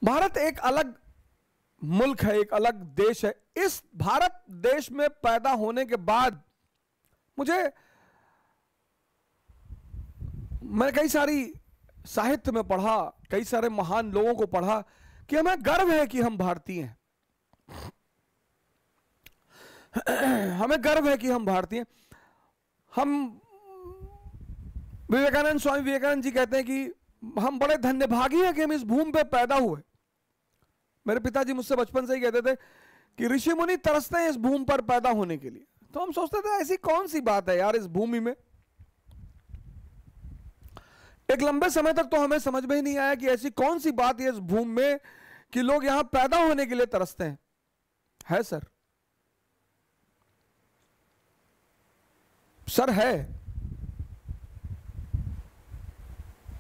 भारत एक अलग मुल्क है, एक अलग देश है। इस भारत देश में पैदा होने के बाद मैं कई सारी साहित्य में पढ़ा, कई सारे महान लोगों को पढ़ा कि हमें गर्व है कि हम भारतीय हैं। हमें गर्व है कि हम भारतीय हैं। स्वामी विवेकानंद जी कहते हैं कि हम बड़े धन्यभागी हैं कि हम इस भूमि पे पैदा हुए। मेरे पिताजी मुझसे बचपन से ही कहते थे कि ऋषि मुनि तरसते हैं इस भूमि पर पैदा होने के लिए। तो हम सोचते थे ऐसी कौन सी बात है यार इस भूमि में। एक लंबे समय तक तो हमें समझ में ही नहीं आया कि ऐसी कौन सी बात है इस भूमि में कि लोग यहां पैदा होने के लिए तरसते हैं। है सर, है।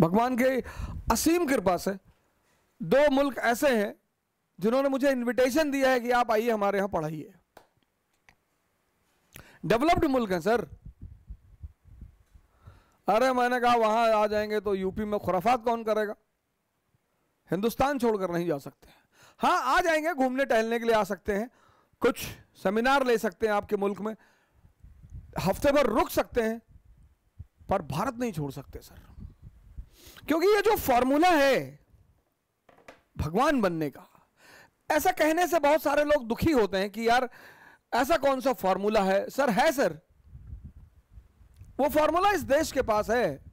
भगवान के असीम कृपा से 2 मुल्क ऐसे हैं जिन्होंने मुझे इनविटेशन दिया है कि आप आइए हमारे यहां पढ़ाइए। डेवलप्ड मुल्क हैं सर। अरे मैंने कहा वहां आ जाएंगे तो यूपी में खुराफात कौन करेगा, हिंदुस्तान छोड़कर नहीं जा सकते। हाँ आ जाएंगे, घूमने टहलने के लिए आ सकते हैं, कुछ सेमिनार ले सकते हैं आपके मुल्क में, हफ्ते भर रुक सकते हैं, पर भारत नहीं छोड़ सकते सर। क्योंकि ये जो फॉर्मूला है भगवान बनने का, ऐसा कहने से बहुत सारे लोग दुखी होते हैं कि यार ऐसा कौन सा फॉर्मूला है। सर है सर, वो फॉर्मूला इस देश के पास है।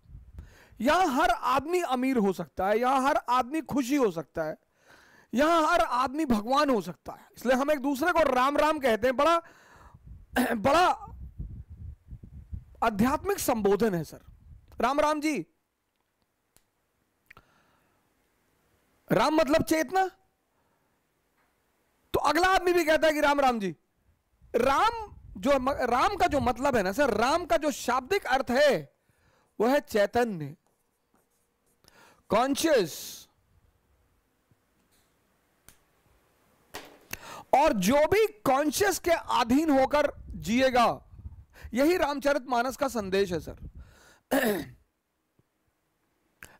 यहां हर आदमी अमीर हो सकता है, यहां हर आदमी खुशी हो सकता है, यहां हर आदमी भगवान हो सकता है। इसलिए हम एक दूसरे को राम राम कहते हैं। बड़ा आध्यात्मिक संबोधन है सर, राम राम जी। राम मतलब चेतना, तो अगला आदमी भी कहता है कि राम राम जी। राम का जो मतलब है ना सर, राम का जो शाब्दिक अर्थ है वो है चैतन्य, कॉन्शियस। और जो भी कॉन्शियस के अधीन होकर जिएगा, यही रामचरितमानस का संदेश है सर।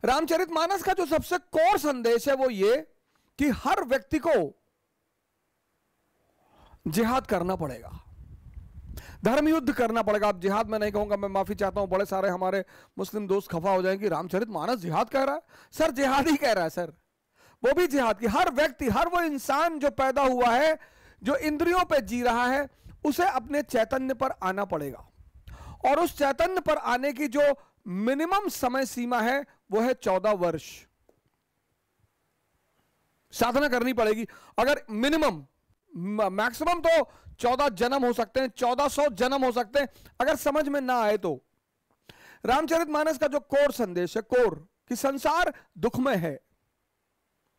रामचरितमानस का जो सबसे कोर संदेश है वो ये कि हर व्यक्ति को जिहाद करना पड़ेगा, धर्म युद्ध करना पड़ेगा। अब जिहाद मैं नहीं कहूंगा, मैं माफी चाहता हूं, बड़े सारे हमारे मुस्लिम दोस्त खफा हो जाएंगे, रामचरितमानस जिहाद कह रहा है। सर जिहाद ही कह रहा है सर, वो भी जिहाद की। हर व्यक्ति, हर वो इंसान जो पैदा हुआ है, जो इंद्रियों पे जी रहा है, उसे अपने चैतन्य पर आना पड़ेगा। और उस चैतन्य पर आने की जो मिनिमम समय सीमा है वो है 14 वर्ष। साधना करनी पड़ेगी। अगर मिनिमम, मैक्सिमम तो 14 जन्म हो सकते हैं, 1400 जन्म हो सकते हैं, अगर समझ में ना आए तो। रामचरितमानस का जो कोर संदेश है, कोर कि संसार दुखमय है,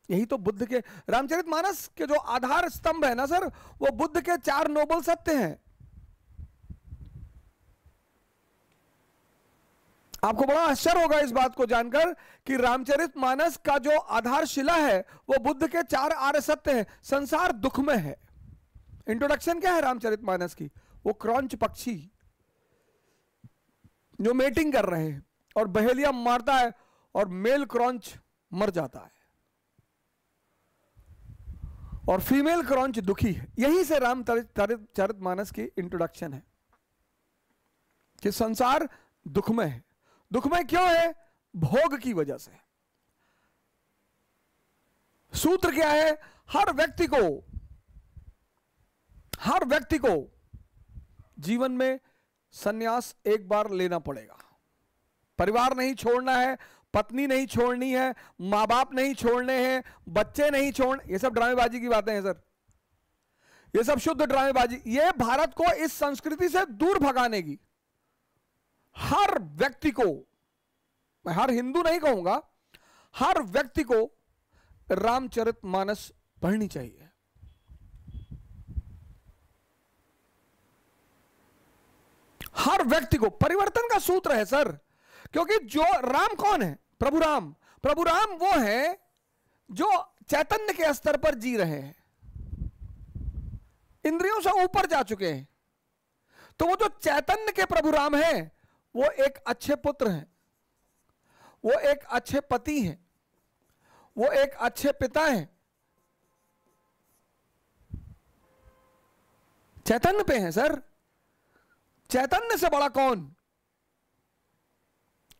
यही तो बुद्ध के, रामचरितमानस के जो आधार स्तंभ है ना सर, वो बुद्ध के 4 नोबल सत्य हैं। आपको बड़ा आश्चर्य होगा इस बात को जानकर कि रामचरितमानस का जो आधारशिला है वो बुद्ध के 4 आर्य सत्य हैं। संसार दुखमय है। इंट्रोडक्शन क्या है रामचरितमानस की? वो क्रॉंच पक्षी जो मेटिंग कर रहे हैं और बहेलिया मारता है और मेल क्रॉंच मर जाता है और फीमेल क्रॉंच दुखी है। यहीं से रामचरितमानस की इंट्रोडक्शन है कि संसार दुखमय है। दुखमय क्यों है? भोग की वजह से। सूत्र क्या है? हर व्यक्ति को जीवन में सन्यास एक बार लेना पड़ेगा। परिवार नहीं छोड़ना है, पत्नी नहीं छोड़नी है, मां बाप नहीं छोड़ने हैं, बच्चे नहीं छोड़ने। ये सब ड्रामेबाजी की बातें हैं सर, ये सब शुद्ध ड्रामेबाजी। ये भारत को इस संस्कृति से दूर भगाने की, हर व्यक्ति को, मैं हर हिंदू नहीं कहूंगा, हर व्यक्ति को रामचरितमानस पढ़नी चाहिए। हर व्यक्ति को परिवर्तन का सूत्र है सर। क्योंकि जो राम कौन है? प्रभु राम। प्रभु राम वो है जो चैतन्य के स्तर पर जी रहे हैं, इंद्रियों से ऊपर जा चुके हैं। तो वो जो चैतन्य के प्रभु राम है, वो एक अच्छे पुत्र हैं, वो एक अच्छे पति हैं, वो एक अच्छे पिता हैं, चैतन्य पे हैं सर, चैतन्य से बड़ा कौन।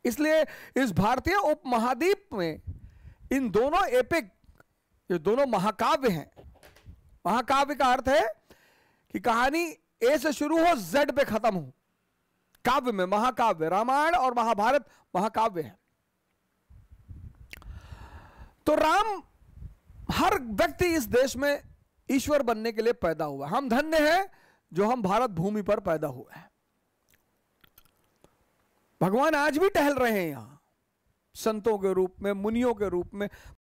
इसलिए इस भारतीय उपमहाद्वीप में इन दोनों एपिक, ये दोनों महाकाव्य हैं। महाकाव्य का अर्थ है कि कहानी ए से शुरू हो, जेड पे खत्म हो। काव्य में महाकाव्य, रामायण और महाभारत महाकाव्य है। तो राम, हर व्यक्ति इस देश में ईश्वर बनने के लिए पैदा हुआ। हम धन्य हैं जो हम भारत भूमि पर पैदा हुए हैं। भगवान आज भी टहल रहे हैं यहां, संतों के रूप में, मुनियों के रूप में।